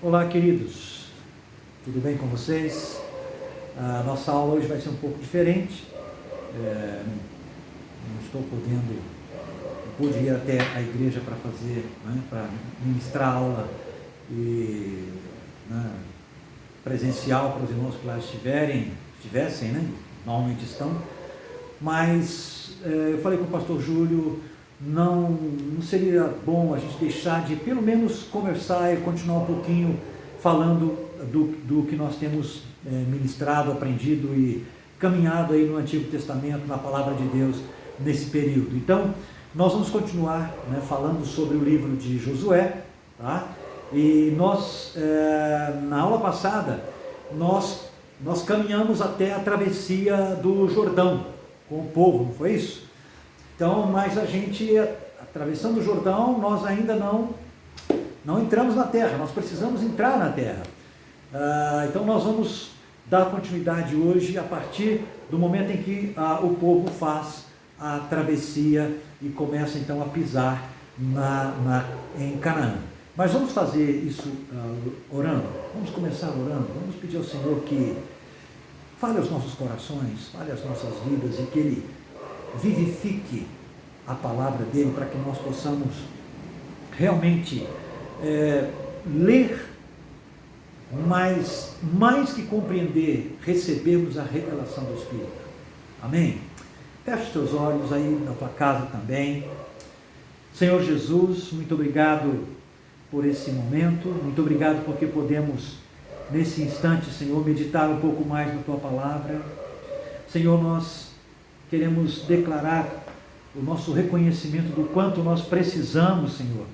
Olá, queridos, tudo bem com vocês? A nossa aula hoje vai ser um pouco diferente. Não estou podendo, não pude ir até a igreja para fazer, para ministrar aula presencial para os irmãos que lá estivessem, normalmente estão, mas eu falei com o pastor Júlio, não seria bom a gente deixar de pelo menos conversar e continuar um pouquinho falando do que nós temos ministrado, aprendido e caminhado aí no Antigo Testamento, na Palavra de Deus nesse período. Então, nós vamos continuar falando sobre o livro de Josué, tá? E nós, na aula passada, nós caminhamos até a travessia do Jordão com o povo, não foi isso? Então, mas a gente, atravessando o Jordão, nós ainda não entramos na terra, nós precisamos entrar na terra. Então nós vamos dar continuidade hoje a partir do momento em que o povo faz a travessia e começa então a pisar em Canaã. Mas vamos fazer isso orando, vamos começar orando, vamos pedir ao Senhor que fale aos nossos corações, fale às nossas vidas e que Ele vivifique a palavra dele para que nós possamos realmente ler, mas mais que compreender, recebermos a revelação do Espírito. Amém? Feche os teus olhos aí na tua casa também. Senhor Jesus, muito obrigado por esse momento, muito obrigado porque podemos nesse instante, Senhor, meditar um pouco mais na tua palavra. Senhor, nós queremos declarar o nosso reconhecimento do quanto nós precisamos, Senhor,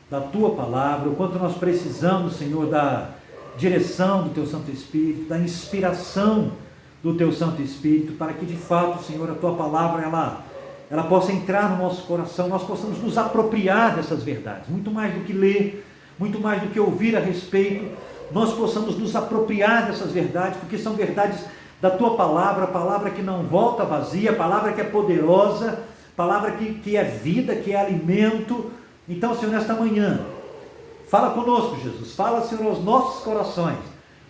da Tua Palavra, o quanto nós precisamos, Senhor, da direção do Teu Santo Espírito, da inspiração do Teu Santo Espírito, para que de fato, Senhor, a Tua Palavra, ela possa entrar no nosso coração, nós possamos nos apropriar dessas verdades, muito mais do que ler, muito mais do que ouvir a respeito, nós possamos nos apropriar dessas verdades, porque são verdades da Tua Palavra, a palavra que não volta vazia, a palavra que é poderosa, a palavra que é vida, que é alimento. Então, Senhor, nesta manhã, fala conosco, Jesus, fala, Senhor, aos nossos corações.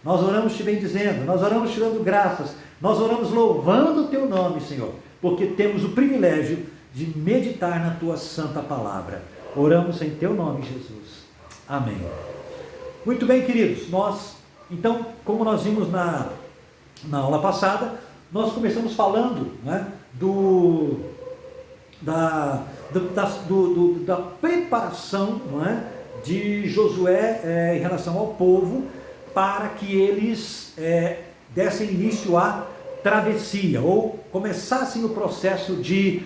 Nós oramos te bendizendo, nós oramos te dando graças, nós oramos louvando o Teu nome, Senhor, porque temos o privilégio de meditar na Tua santa palavra. Oramos em Teu nome, Jesus. Amém. Muito bem, queridos, então, como nós vimos na aula passada, nós começamos falando da preparação de Josué em relação ao povo, para que eles dessem início à travessia, ou começassem o processo de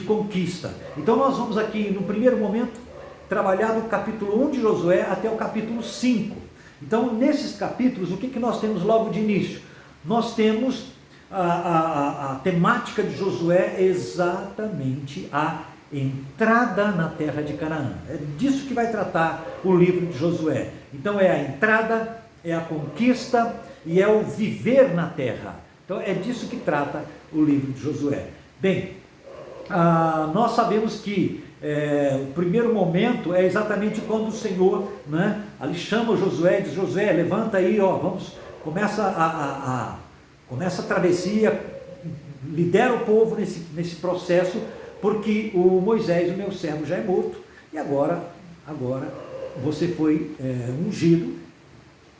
conquista. Então nós vamos aqui, no primeiro momento, trabalhar do capítulo 1 de Josué até o capítulo 5. Então, nesses capítulos, o que nós temos logo de início? Nós temos a temática de Josué, exatamente a entrada na terra de Canaã. É disso que vai tratar o livro de Josué. Então é a entrada, é a conquista e é o viver na terra. Então é disso que trata o livro de Josué. Bem, nós sabemos que o primeiro momento é exatamente quando o Senhor ali chama Josué e diz: Josué, levanta aí, começa a travessia, lidera o povo nesse processo, porque o Moisés, o meu servo, já é morto, e agora você foi ungido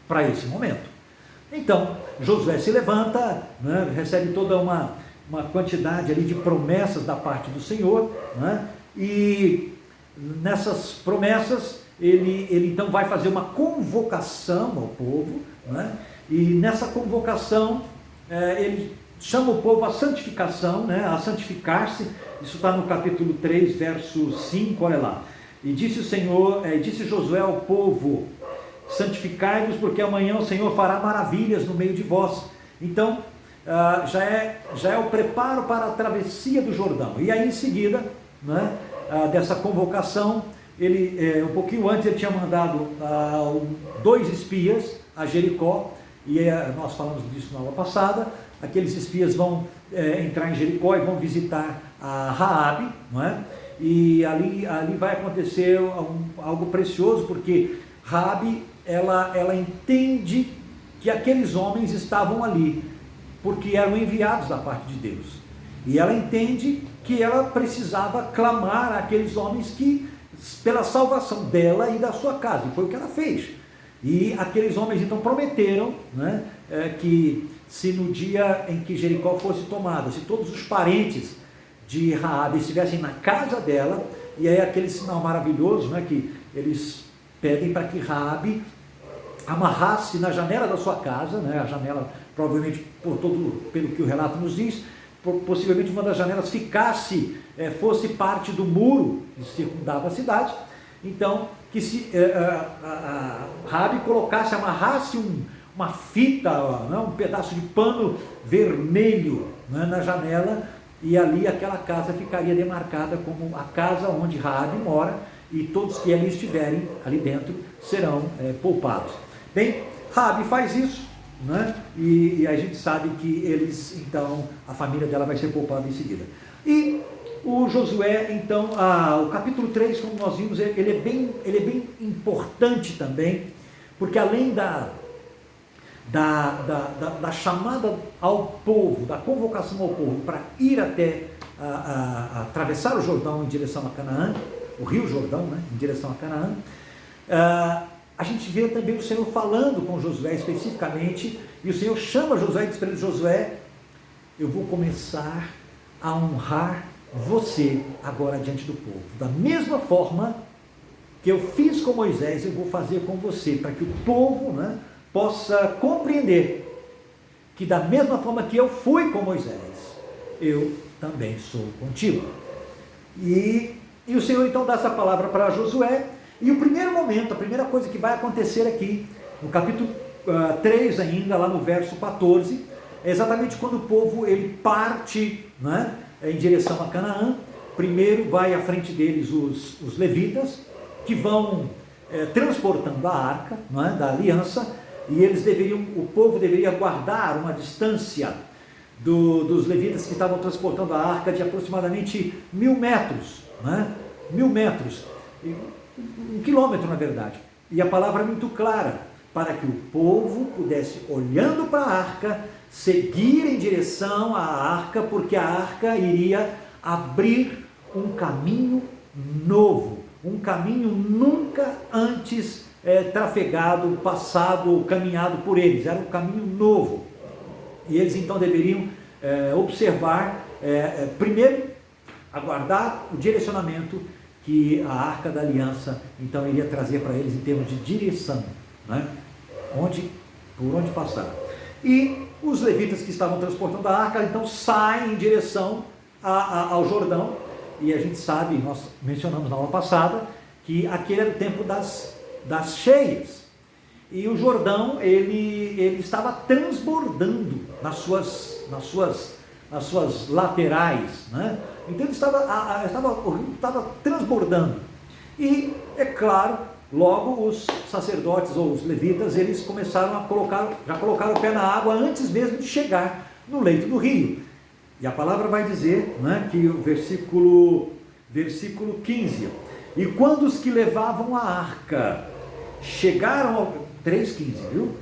para esse momento. Então, Josué se levanta, recebe toda uma quantidade ali de promessas da parte do Senhor, e nessas promessas, ele então vai fazer uma convocação ao povo, e nessa convocação, ele chama o povo à santificação, a santificar-se. Isso está no capítulo 3, verso 5, olha lá. E disse Josué ao povo: santificai-vos, porque amanhã o Senhor fará maravilhas no meio de vós. Então, já é o preparo para a travessia do Jordão. E aí em seguida, dessa convocação, um pouquinho antes ele tinha mandado 2 espias a Jericó, e nós falamos disso na aula passada. Aqueles espias vão entrar em Jericó e vão visitar a Raabe, e ali vai acontecer algo precioso, porque Raabe, ela entende que aqueles homens estavam ali, porque eram enviados da parte de Deus. E ela entende que ela precisava clamar àqueles homens pela salvação dela e da sua casa, e foi o que ela fez. E aqueles homens então prometeram, né, que se no dia em que Jericó fosse tomada, se todos os parentes de Raabe estivessem na casa dela, e aí aquele sinal maravilhoso, né, que eles pedem para que Raabe amarrasse na janela da sua casa, né, a janela provavelmente, pelo que o relato nos diz, possivelmente uma das janelas fosse parte do muro que circundava a cidade. Então, que se Raabe amarrasse uma fita, né, um pedaço de pano vermelho, né, na janela, e ali aquela casa ficaria demarcada como a casa onde Raabe mora, e todos que ali estiverem, ali dentro, serão poupados. Bem, Raabe faz isso, né? E a gente sabe que então, a família dela vai ser poupada em seguida. E o Josué, então, o capítulo 3, como nós vimos, ele é bem importante também, porque além da chamada ao povo, da convocação ao povo para ir até atravessar o Jordão em direção a Canaã, o rio Jordão, né, em direção a Canaã, a gente vê também o Senhor falando com Josué especificamente, e o Senhor chama Josué e diz para ele: Josué, eu vou começar a honrar você agora diante do povo, da mesma forma que eu fiz com Moisés, eu vou fazer com você, para que o povo, né, possa compreender que da mesma forma que eu fui com Moisés, eu também sou contigo. E o Senhor então dá essa palavra para Josué, e o primeiro momento, a primeira coisa que vai acontecer aqui, no capítulo 3 ainda, lá no verso 14, é exatamente quando o povo ele parte, né, em direção a Canaã. Primeiro vai à frente deles os levitas, que vão transportando a arca, né, da aliança, e o povo deveria guardar uma distância dos levitas que estavam transportando a arca de aproximadamente 1.000 metros, né? 1.000 metros, 1 quilômetro na verdade, e a palavra é muito clara, para que o povo pudesse, olhando para a arca, seguir em direção à arca, porque a arca iria abrir um caminho novo, um caminho nunca antes trafegado, passado, caminhado por eles. Era um caminho novo, e eles então deveriam observar, primeiro, aguardar o direcionamento que a Arca da Aliança então iria trazer para eles em termos de direção, né? Por onde passar. E os levitas que estavam transportando a arca então saem em direção ao Jordão, e a gente sabe, nós mencionamos na aula passada, que aquele era o tempo das cheias, e o Jordão ele estava transbordando nas suas laterais, né? Então o rio estava transbordando, e é claro, logo os sacerdotes ou os levitas, eles começaram já colocaram o pé na água antes mesmo de chegar no leito do rio. E a palavra vai dizer, né, que o versículo 15, e quando os que levavam a arca chegaram ao 3,15, viu?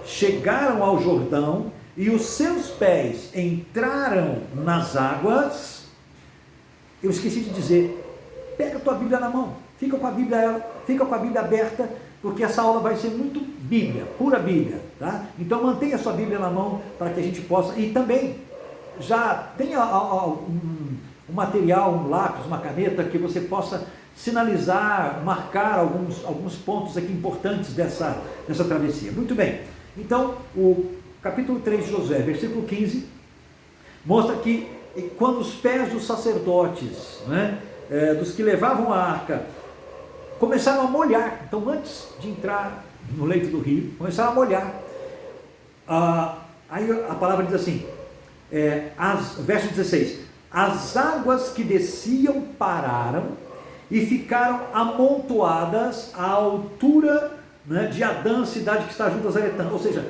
Chegaram ao Jordão, e os seus pés entraram nas águas. Eu esqueci de dizer, pega a tua Bíblia na mão, fica com a Bíblia aberta, porque essa aula vai ser muito Bíblia, pura Bíblia, tá? Então mantenha a sua Bíblia na mão, para que a gente possa, e também já tenha um material, um lápis, uma caneta, que você possa sinalizar, marcar alguns pontos aqui importantes dessa travessia. Muito bem, então o capítulo 3 de Josué, versículo 15, mostra que quando os pés dos sacerdotes, né, dos que levavam a arca, começaram a molhar, então antes de entrar no leito do rio, começaram a molhar, aí a palavra diz assim, verso 16, as águas que desciam pararam e ficaram amontoadas à altura, né, de Adã, cidade que está junto a Zaretã. Ou seja,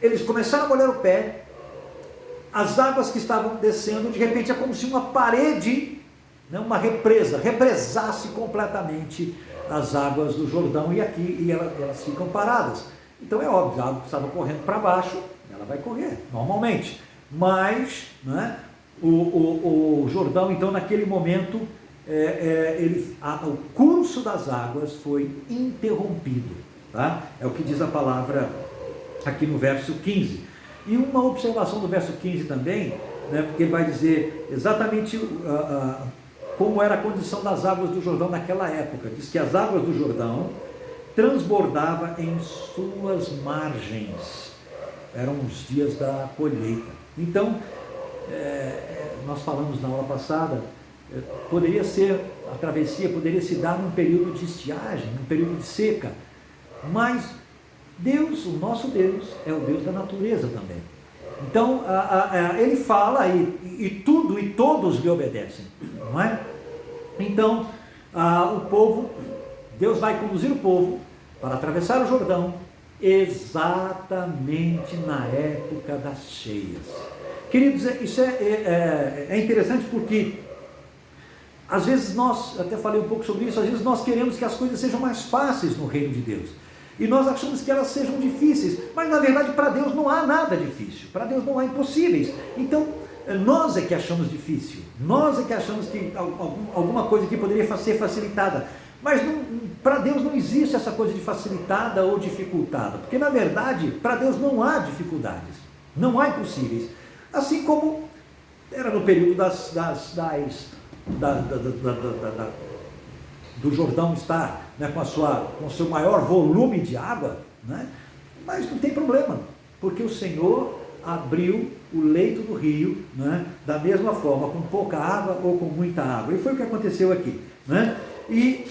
eles começaram a molhar o pé, as águas que estavam descendo, de repente é como se uma parede, né, uma represa, represasse completamente as águas do Jordão e elas ficam paradas. Então é óbvio, a água que estava correndo para baixo, ela vai correr, normalmente. Mas, né, o Jordão, então, naquele momento, o curso das águas foi interrompido. Tá? É o que diz a palavra aqui no verso 15. E uma observação do verso 15 também, né, porque ele vai dizer exatamente como era a condição das águas do Jordão naquela época. Diz que as águas do Jordão transbordavam em suas margens. Eram os dias da colheita. Então, nós falamos na aula passada, a travessia poderia se dar num período de estiagem, num período de seca, mas Deus, o nosso Deus, é o Deus da natureza também. Então, ele fala e tudo e todos lhe obedecem, não é? Então, Deus vai conduzir o povo para atravessar o Jordão exatamente na época das cheias. Queridos, isso é interessante porque às vezes até falei um pouco sobre isso, às vezes nós queremos que as coisas sejam mais fáceis no reino de Deus. E nós achamos que elas sejam difíceis, mas na verdade para Deus não há nada difícil, para Deus não há impossíveis. Então, nós é que achamos difícil, nós é que achamos que alguma coisa aqui poderia ser facilitada. Mas para Deus não existe essa coisa de facilitada ou dificultada, porque na verdade para Deus não há dificuldades, não há impossíveis. Assim como era no período do Jordão estar, né, com o seu maior volume de água, né? Mas não tem problema, porque o Senhor abriu o leito do rio, né, da mesma forma, com pouca água ou com muita água. E foi o que aconteceu aqui, né? E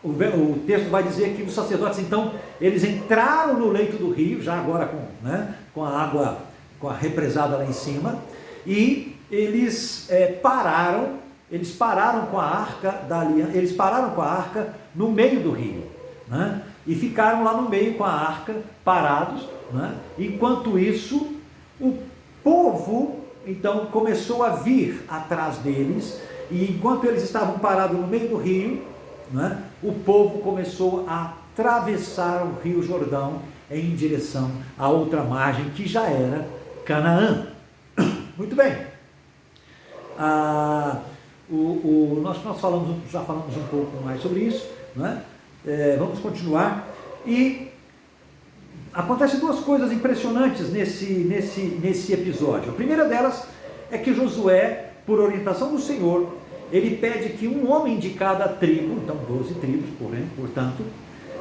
o texto vai dizer que os sacerdotes, então, eles entraram no leito do rio, já agora com a água, com a represada lá em cima, e eles pararam com a arca da aliança, eles pararam com a arca no meio do rio, né? E ficaram lá no meio com a arca, parados, né? Enquanto isso, o povo, então, começou a vir atrás deles, e enquanto eles estavam parados no meio do rio, né, o povo começou a atravessar o rio Jordão em direção à outra margem, que já era Canaã. Muito bem. Nós já falamos um pouco mais sobre isso, né? Vamos continuar. E acontece duas coisas impressionantes nesse episódio. A primeira delas é que Josué, por orientação do Senhor, ele pede que um homem de cada tribo, então 12 tribos, portanto,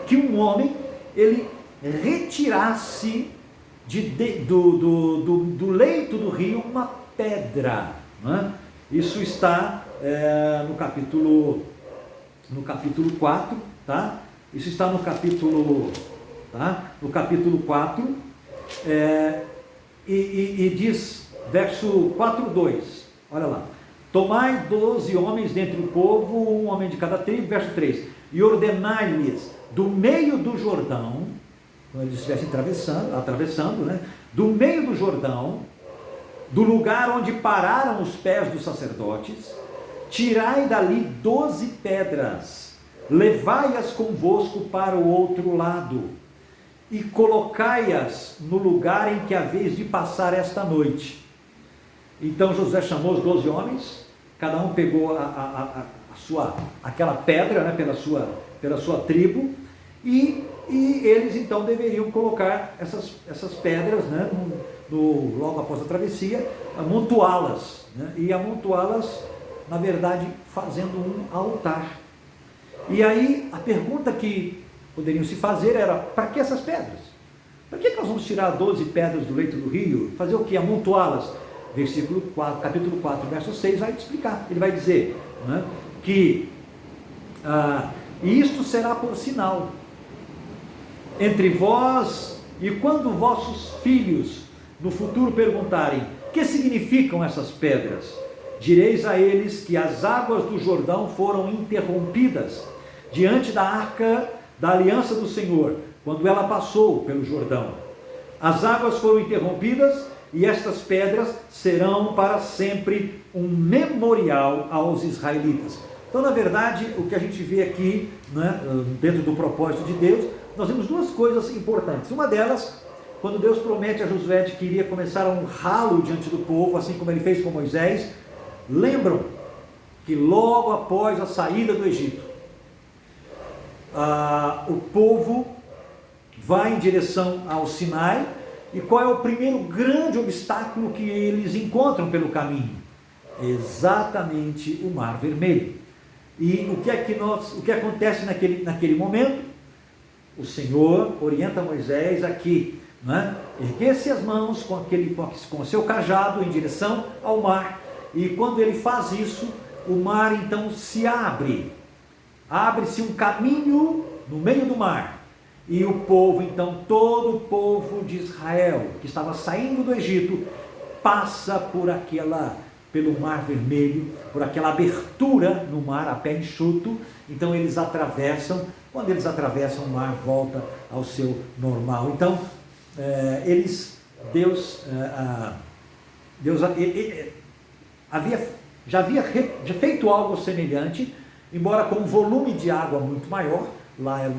que um homem, ele retirasse do leito do rio uma pedra, né? Isso está no capítulo 4, tá? Isso está no capítulo 4, e diz, verso 4:2, olha lá: tomai 12 homens dentre o povo, um homem de cada tribo, verso 3, e ordenai-lhes do meio do Jordão, quando eles estivessem atravessando, né, do meio do Jordão, do lugar onde pararam os pés dos sacerdotes, tirai dali 12 pedras, levai-as convosco para o outro lado, e colocai-as no lugar em que haveis de passar esta noite. Então Josué chamou os 12 homens, cada um pegou aquela pedra, né, pela sua tribo, e eles então deveriam colocar essas pedras, né, logo após a travessia, amontoá-las, né, e amontoá-las, na verdade, fazendo um altar. E aí a pergunta que poderiam se fazer era: para que essas pedras? Para que nós vamos tirar 12 pedras do leito do rio? Fazer o que? Amontoá-las? Capítulo 4, verso 6 vai explicar. Ele vai dizer, né, que isto será por sinal entre vós, e quando vossos filhos no futuro perguntarem: que significam essas pedras? Direis a eles que as águas do Jordão foram interrompidas diante da arca da aliança do Senhor, quando ela passou pelo Jordão. As águas foram interrompidas, e estas pedras serão para sempre um memorial aos israelitas. Então, na verdade, o que a gente vê aqui, né, dentro do propósito de Deus, nós vemos duas coisas importantes. Uma delas, quando Deus promete a Josué de que iria começar a honrá-lo diante do povo, assim como ele fez com Moisés, lembram que logo após a saída do Egito, o povo vai em direção ao Sinai, e qual é o primeiro grande obstáculo que eles encontram pelo caminho? Exatamente o Mar Vermelho. E o que acontece naquele momento? O Senhor orienta Moisés aqui, né? Erguer-se as mãos com o seu cajado em direção ao mar, e quando ele faz isso, o mar então se abre-se um caminho no meio do mar, e o povo, então todo o povo de Israel, que estava saindo do Egito, passa pelo Mar Vermelho, por aquela abertura no mar a pé enxuto. Então eles atravessam. Quando eles atravessam, o mar volta ao seu normal. Então Deus já havia feito algo semelhante, embora com um volume de água muito maior. Lá era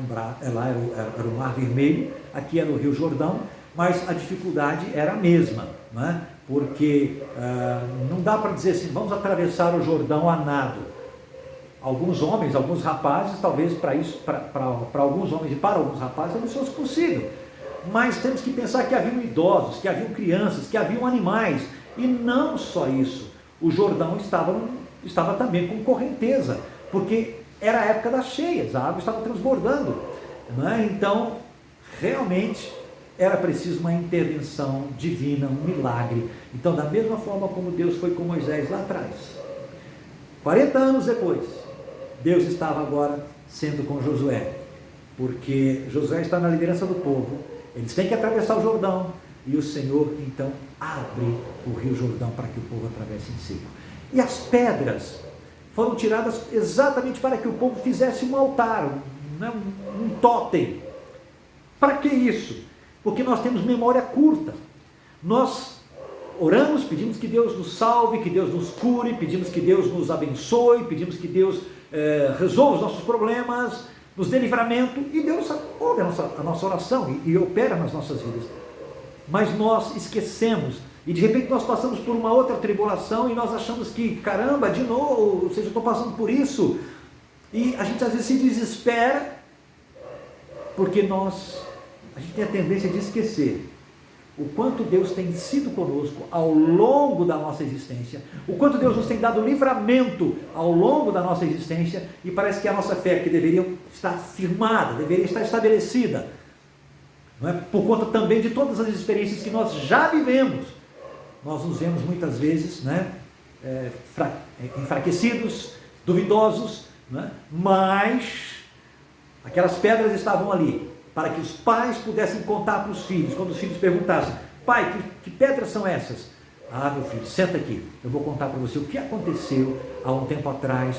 o Mar Vermelho, aqui era o Rio Jordão, mas a dificuldade era a mesma, né? Porque não dá para dizer assim, vamos atravessar o Jordão a nado. Alguns homens, alguns rapazes, talvez para alguns homens e para alguns rapazes, talvez fosse possível. Mas temos que pensar que haviam idosos, que haviam crianças, que haviam animais, e não só isso. O Jordão estava também com correnteza, porque era a época das cheias, a água estava transbordando, né? Então, realmente, era preciso uma intervenção divina, um milagre. Então, da mesma forma como Deus foi com Moisés lá atrás, 40 anos depois, Deus estava agora sendo com Josué, porque Josué está na liderança do povo, eles têm que atravessar o Jordão, e o Senhor então abre o Rio Jordão para que o povo atravesse em seco. E as foram tiradas exatamente para que o povo fizesse um altar, um tótem. Para que isso? Porque nós temos memória curta. Nós oramos, pedimos que Deus nos salve, que Deus nos cure, pedimos que Deus nos abençoe, pedimos que Deus resolva os nossos problemas, nos dê livramento, e Deus ouve a nossa oração e opera nas nossas vidas. Mas nós esquecemos, e de repente nós passamos por uma outra tribulação, e nós achamos que, caramba, de novo, ou seja, eu estou passando por isso, e a gente às vezes se desespera, porque a gente tem a tendência de esquecer o quanto Deus tem sido conosco ao longo da nossa existência, o quanto Deus nos tem dado livramento ao longo da nossa existência, e parece que a nossa fé, que deveria estar firmada, deveria estar estabelecida, não é? Por conta também de todas as experiências que nós já vivemos, nós nos vemos muitas vezes, né, enfraquecidos, duvidosos, né? Mas aquelas pedras estavam ali, para que os pais pudessem contar para os filhos, quando os filhos perguntassem, pai, que pedras são essas? Ah, meu filho, senta aqui, eu vou contar para você o que aconteceu há um tempo atrás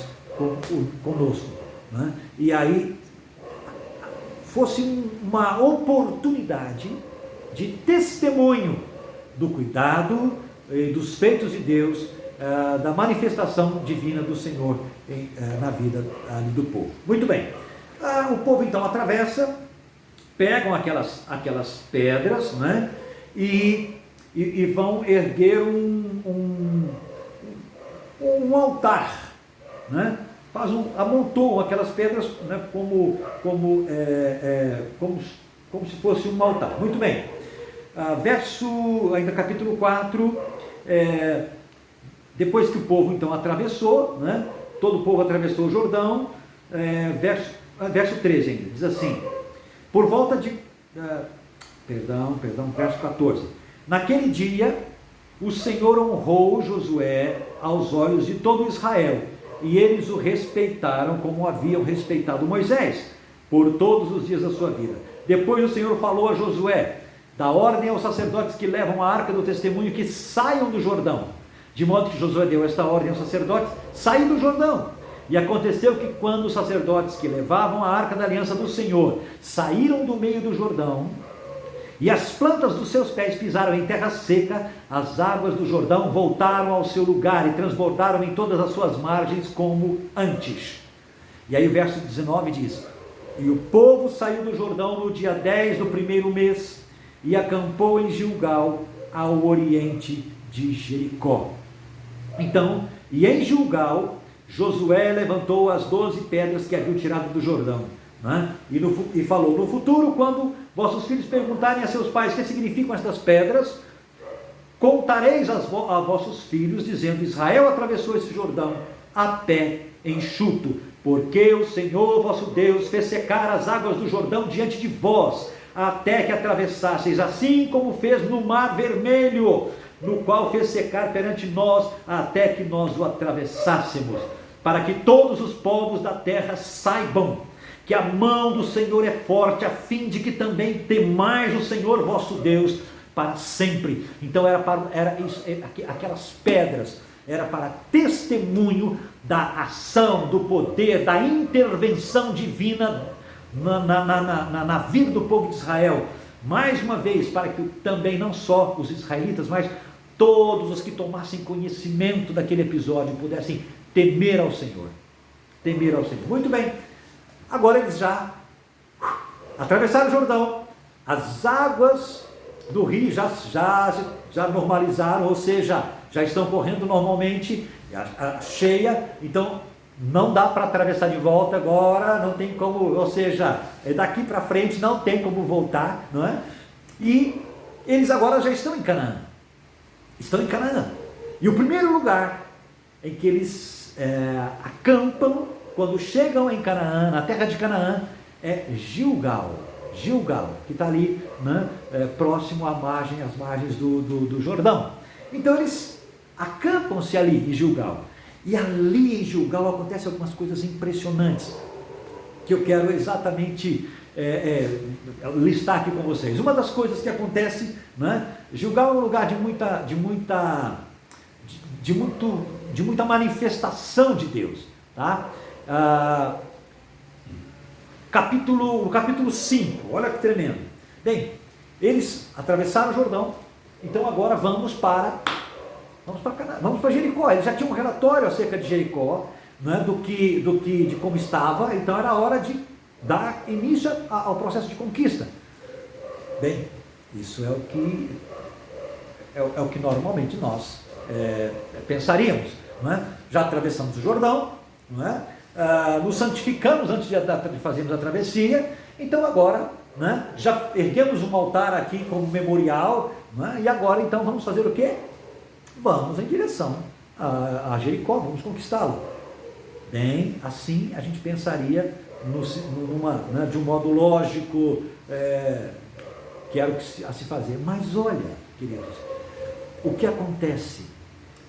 conosco, né? E aí, fosse uma oportunidade de testemunho do cuidado e dos feitos de Deus, da manifestação divina do Senhor na vida ali do povo. Muito bem, o povo então atravessa, pegam aquelas pedras, né, e vão erguer um altar, né? Amontoam aquelas pedras, né, como se fosse um altar. Muito bem, ainda capítulo 4, depois que o povo então atravessou, né, todo o povo atravessou o Jordão, verso 13 ainda, diz assim, por volta de, verso 14, naquele dia o Senhor honrou Josué aos olhos de todo Israel, e eles o respeitaram como haviam respeitado Moisés, por todos os dias da sua vida. Depois o Senhor falou a Josué, dá ordem aos sacerdotes que levam a arca do testemunho que saiam do Jordão, de modo que Josué deu esta ordem aos sacerdotes, saem do Jordão. E aconteceu que quando os sacerdotes que levavam a arca da aliança do Senhor saíram do meio do Jordão, e as plantas dos seus pés pisaram em terra seca, as águas do Jordão voltaram ao seu lugar e transbordaram em todas as suas margens como antes. E aí o verso 19 diz: e o povo saiu do Jordão no dia 10 do primeiro mês e acampou em Gilgal, ao oriente de Jericó. Então, e em Gilgal, Josué levantou as 12 pedras que haviam tirado do Jordão, né? E falou: no futuro, quando vossos filhos perguntarem a seus pais o que significam estas pedras, contareis a vossos filhos, dizendo: Israel atravessou esse Jordão a pé enxuto, porque o Senhor vosso Deus fez secar as águas do Jordão diante de vós, até que atravessasseis, assim como fez no Mar Vermelho, no qual fez secar perante nós, até que nós o atravessássemos, para que todos os povos da terra saibam que a mão do Senhor é forte, a fim de que também temais o Senhor vosso Deus para sempre. Então aquelas pedras era para testemunho da ação, do poder, da intervenção divina na vida do povo de Israel. Mais uma vez, para que também não só os israelitas, mas todos os que tomassem conhecimento daquele episódio pudessem temer ao Senhor. Temer ao Senhor. Muito bem. Agora eles já atravessaram o Jordão, as águas do rio já normalizaram, ou seja, já estão correndo normalmente, cheia, então não dá para atravessar de volta agora, não tem como, ou seja, daqui para frente não tem como voltar, não é? E eles agora já estão em Canaã, e o primeiro lugar em que eles acampam, quando chegam em Canaã, na terra de Canaã, é Gilgal, que está ali, né, próximo às margens do Jordão. Então eles acampam-se ali em Gilgal, e ali em Gilgal acontecem algumas coisas impressionantes, que eu quero exatamente listar aqui com vocês. Uma das coisas que acontece, né, Gilgal é um lugar de muita manifestação de Deus, tá? No capítulo 5, olha que tremendo. Bem, eles atravessaram o Jordão, então agora vamos para Jericó. Eles já tinham um relatório acerca de Jericó, né, de como estava, então era hora de dar início ao processo de conquista. Bem, isso é o que normalmente nós pensaríamos, não é? Já atravessamos o Jordão, não é? Nos santificamos antes de fazermos a travessia, então agora, né, já erguemos um altar aqui como memorial, né, e agora então vamos fazer o quê? Vamos em direção a Jericó, vamos conquistá-lo. Bem, assim a gente pensaria de um modo lógico, que era a se fazer. Mas olha, queridos, o que acontece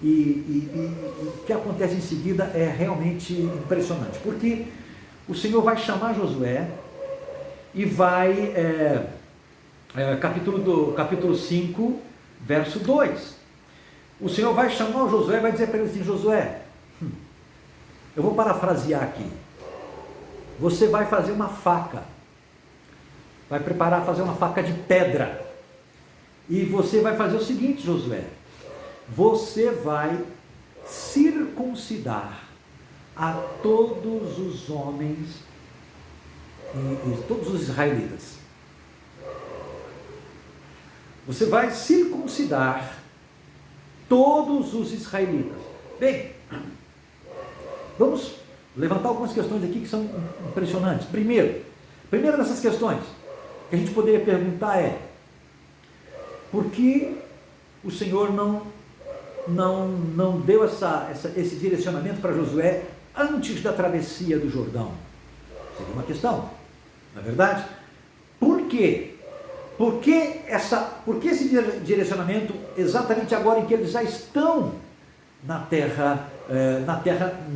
e o que acontece em seguida é realmente impressionante, porque o Senhor vai chamar Josué e vai, capítulo 5, verso 2, o Senhor vai chamar o Josué e vai dizer para ele assim: Josué, eu vou parafrasear aqui, você vai fazer uma faca, vai fazer uma faca de pedra, e você vai fazer o seguinte, Josué, você vai circuncidar a todos os homens e todos os israelitas. Você vai circuncidar todos os israelitas. Bem, vamos levantar algumas questões aqui que são impressionantes. Primeira dessas questões que a gente poderia perguntar é: por que o Senhor não deu esse direcionamento para Josué antes da travessia do Jordão? Seria uma questão, não é verdade? Por quê? Por que esse direcionamento exatamente agora em que eles já estão na terra,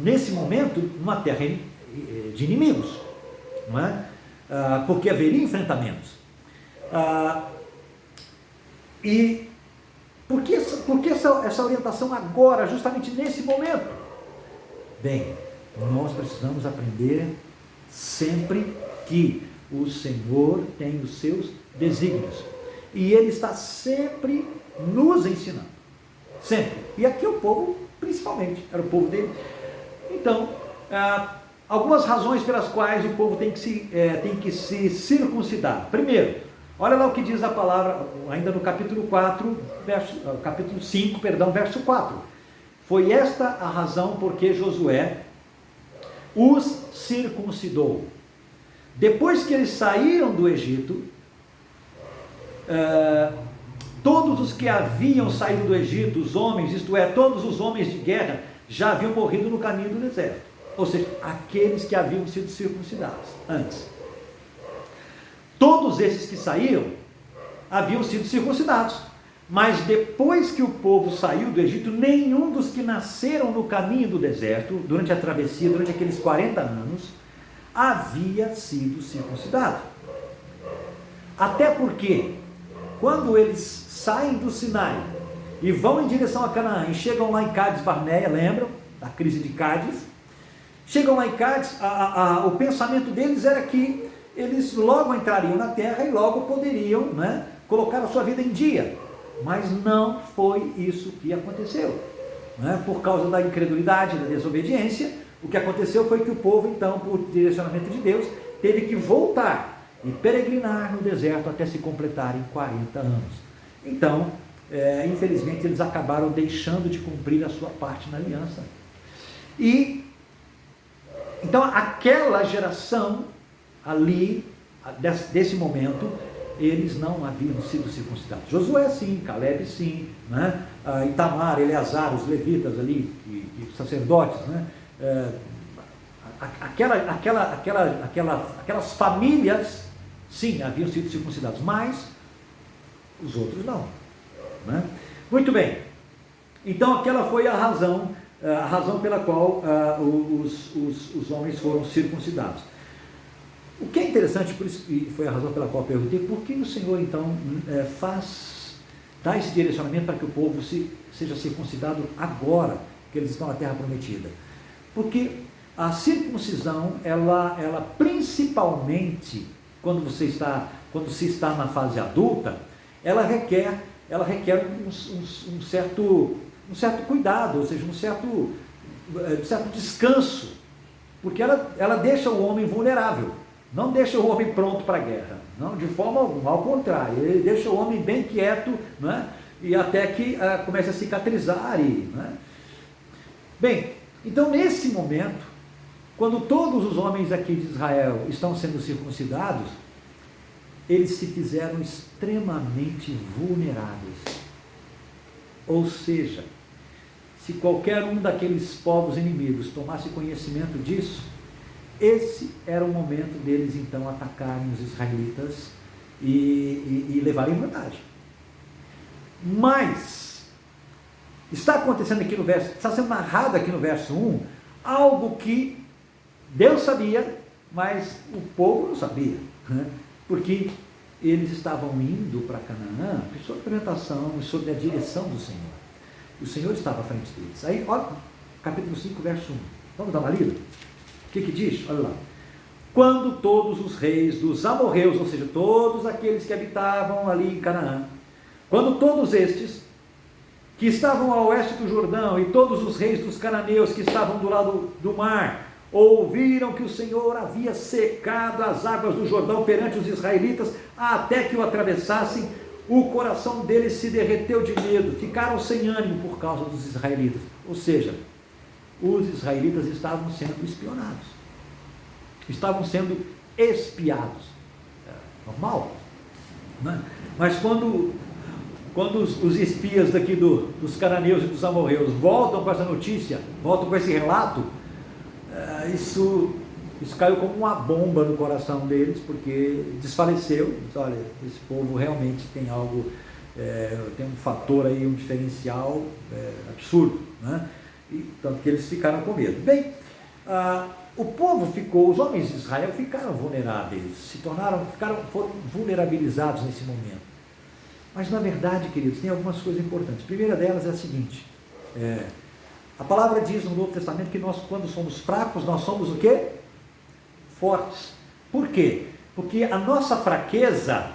nesse momento, numa terra de inimigos, não é? Porque haveria enfrentamentos. E por que essa orientação agora, justamente nesse momento? Bem, nós precisamos aprender sempre que o Senhor tem os seus desígnios. e ele está sempre nos ensinando, sempre. E aqui o povo, principalmente, era o povo dele. Então, algumas razões pelas quais o povo tem que se circuncidar. Primeiro, olha lá o que diz a palavra, ainda no capítulo 5, verso 4. Foi esta a razão porque Josué os circuncidou. Depois que eles saíram do Egito, todos os que haviam saído do Egito, os homens, isto é, todos os homens de guerra, já haviam morrido no caminho do deserto. Ou seja, aqueles que haviam sido circuncidados antes. Todos esses que saíram haviam sido circuncidados. Mas depois que o povo saiu do Egito, nenhum dos que nasceram no caminho do deserto, durante a travessia, durante aqueles 40 anos, havia sido circuncidado. Até porque, quando eles saem do Sinai e vão em direção a Canaã, e chegam lá em Cádiz Barneia, lembram? Da crise de Cádiz. Chegam lá em Cádiz, o pensamento deles era que eles logo entrariam na terra e logo poderiam, né, colocar a sua vida em dia. Mas não foi isso que aconteceu, né? Por causa da incredulidade, da desobediência. O que aconteceu foi que o povo, então, por direcionamento de Deus, teve que voltar e peregrinar no deserto até se completarem 40 anos. Então, infelizmente, eles acabaram deixando de cumprir a sua parte na aliança. E, então, aquela geração ali, desse momento, eles não haviam sido circuncidados. Josué sim, Caleb sim, né? Itamar, Eleazar, os levitas ali, e sacerdotes, né? Aquelas famílias, sim, haviam sido circuncidados, mas os outros não, né? Muito bem, então aquela foi a razão pela qual os homens foram circuncidados. O que é interessante, por isso, e foi a razão pela qual eu perguntei, por que o Senhor então dá esse direcionamento para que o povo seja circuncidado agora que eles estão na terra prometida? Porque a circuncisão, ela principalmente, quando se está na fase adulta, ela requer um certo cuidado, ou seja, um certo descanso, porque ela deixa o homem vulnerável, não deixa o homem pronto para a guerra, não, de forma alguma, ao contrário, ele deixa o homem bem quieto, né, e até que comece a cicatrizar. Né? Bem, então nesse momento, quando todos os homens aqui de Israel estão sendo circuncidados, eles se fizeram extremamente vulneráveis. Ou seja, se qualquer um daqueles povos inimigos tomasse conhecimento disso, esse era o momento deles então atacarem os israelitas e levarem vantagem. Mas está acontecendo aqui no verso, está sendo narrado aqui no verso 1, algo que Deus sabia, mas o povo não sabia, né? Porque eles estavam indo para Canaã sob a orientação e sob a direção do Senhor. O Senhor estava à frente deles. Aí, olha, capítulo 5, verso 1. Vamos dar uma lida? O que diz? Olha lá. Quando todos os reis dos amorreus, ou seja, todos aqueles que habitavam ali em Canaã, quando todos estes que estavam a oeste do Jordão e todos os reis dos cananeus que estavam do lado do mar, ouviram que o Senhor havia secado as águas do Jordão perante os israelitas até que o atravessassem, o coração deles se derreteu de medo, ficaram sem ânimo por causa dos israelitas. Ou seja, os israelitas estavam sendo espionados, estavam sendo espiados. Normal, né? Mas quando os espias daqui dos cananeus e dos amorreus voltam com essa notícia, voltam com esse relato, isso caiu como uma bomba no coração deles, porque desfaleceu. Olha, esse povo realmente tem algo, tem um fator aí, um diferencial absurdo, né? E, tanto que eles ficaram com medo. Bem, o povo ficou, os homens de Israel ficaram vulneráveis, foram vulnerabilizados nesse momento. Mas na verdade, queridos, tem algumas coisas importantes. A primeira delas é a seguinte: a palavra diz no Novo Testamento que nós, quando somos fracos, nós somos o quê? Fortes. Por quê? Porque a nossa fraqueza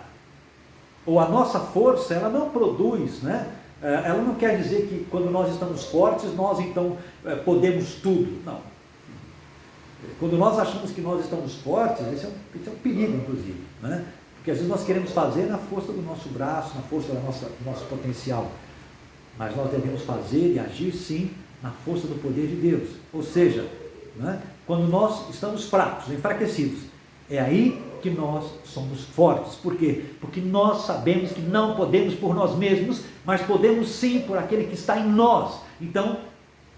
ou a nossa força, ela não produz, né? Ela não quer dizer que quando nós estamos fortes, nós então podemos tudo. Não. Quando nós achamos que nós estamos fortes, esse é um perigo, inclusive, né? Porque às vezes nós queremos fazer na força do nosso braço, na força do nosso potencial. Mas nós devemos fazer e agir, sim, na força do poder de Deus. Ou seja, né, quando nós estamos fracos, enfraquecidos, é aí que nós somos fortes. Por quê? Porque nós sabemos que não podemos por nós mesmos, mas podemos sim por aquele que está em nós. Então,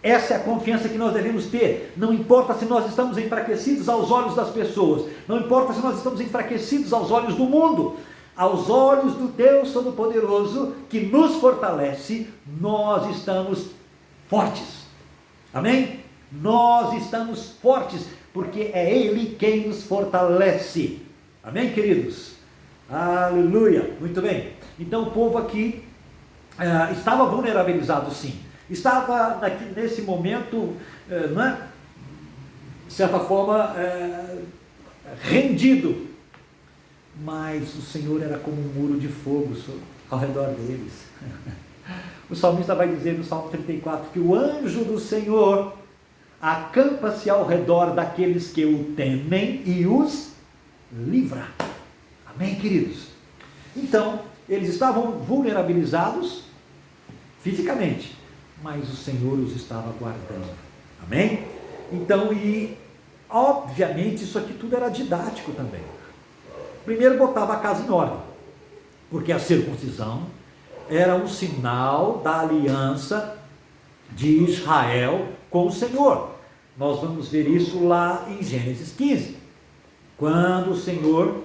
essa é a confiança que nós devemos ter. Não importa se nós estamos enfraquecidos aos olhos das pessoas, não importa se nós estamos enfraquecidos aos olhos do mundo, aos olhos do Deus Todo-Poderoso que nos fortalece, nós estamos fortes. Amém? Nós estamos fortes, porque é Ele quem nos fortalece. Amém, queridos? Aleluia! Muito bem. Então o povo aqui estava vulnerabilizado, sim. Estava nesse momento, né, de certa forma, rendido. Mas o Senhor era como um muro de fogo ao redor deles. O salmista vai dizer no Salmo 34 que o anjo do Senhor acampa-se ao redor daqueles que o temem e os livra. Amém, queridos? Então, eles estavam vulnerabilizados fisicamente, mas o Senhor os estava guardando. Amém? Então, e obviamente isso aqui tudo era didático também. Primeiro botava a casa em ordem, porque a circuncisão era um sinal da aliança de Israel com o Senhor. Nós vamos ver isso lá em Gênesis 15, quando o Senhor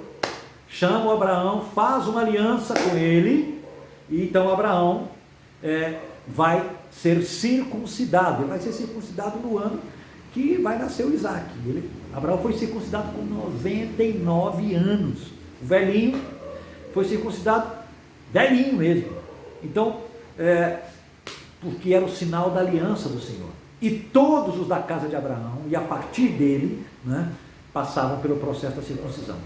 chama o Abraão, faz uma aliança com ele, e então Abraão vai ser circuncidado. Ele vai ser circuncidado no ano que vai nascer o Isaac. Abraão foi circuncidado com 99 anos. O velhinho foi circuncidado, velhinho mesmo. Então, porque era o sinal da aliança do Senhor. E todos os da casa de Abraão, e a partir dele, né, passavam pelo processo da circuncisão.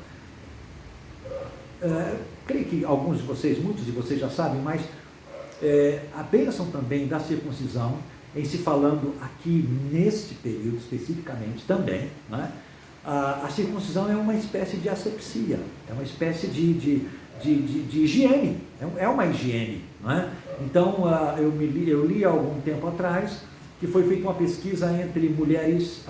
Creio que alguns de vocês, muitos de vocês já sabem, mas a bênção também da circuncisão, em se falando aqui neste período especificamente também, né, a circuncisão é uma espécie de asepsia, é uma espécie de higiene, é uma higiene, não é? Então, eu li há algum tempo atrás que foi feita uma pesquisa entre mulheres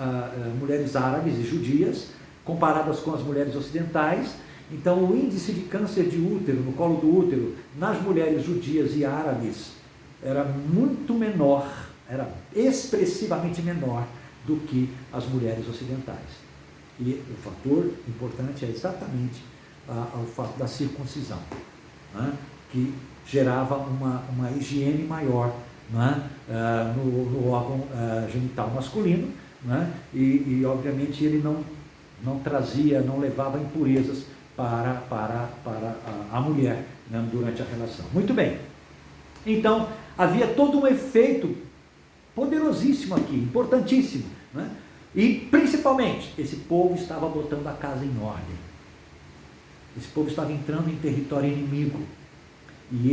árabes e judias, comparadas com as mulheres ocidentais. Então, o índice de câncer de útero, no colo do útero, nas mulheres judias e árabes, era muito menor, era expressivamente menor do que as mulheres ocidentais. E o fator importante é exatamente o fato da circuncisão, né, que gerava uma higiene maior, né, no órgão genital masculino, né, e obviamente ele não trazia, não levava impurezas para a mulher, né, durante a relação. Muito bem. Então, havia todo um efeito poderosíssimo aqui, importantíssimo, né? E principalmente, esse povo estava botando a casa em ordem. Esse povo estava entrando em território inimigo. E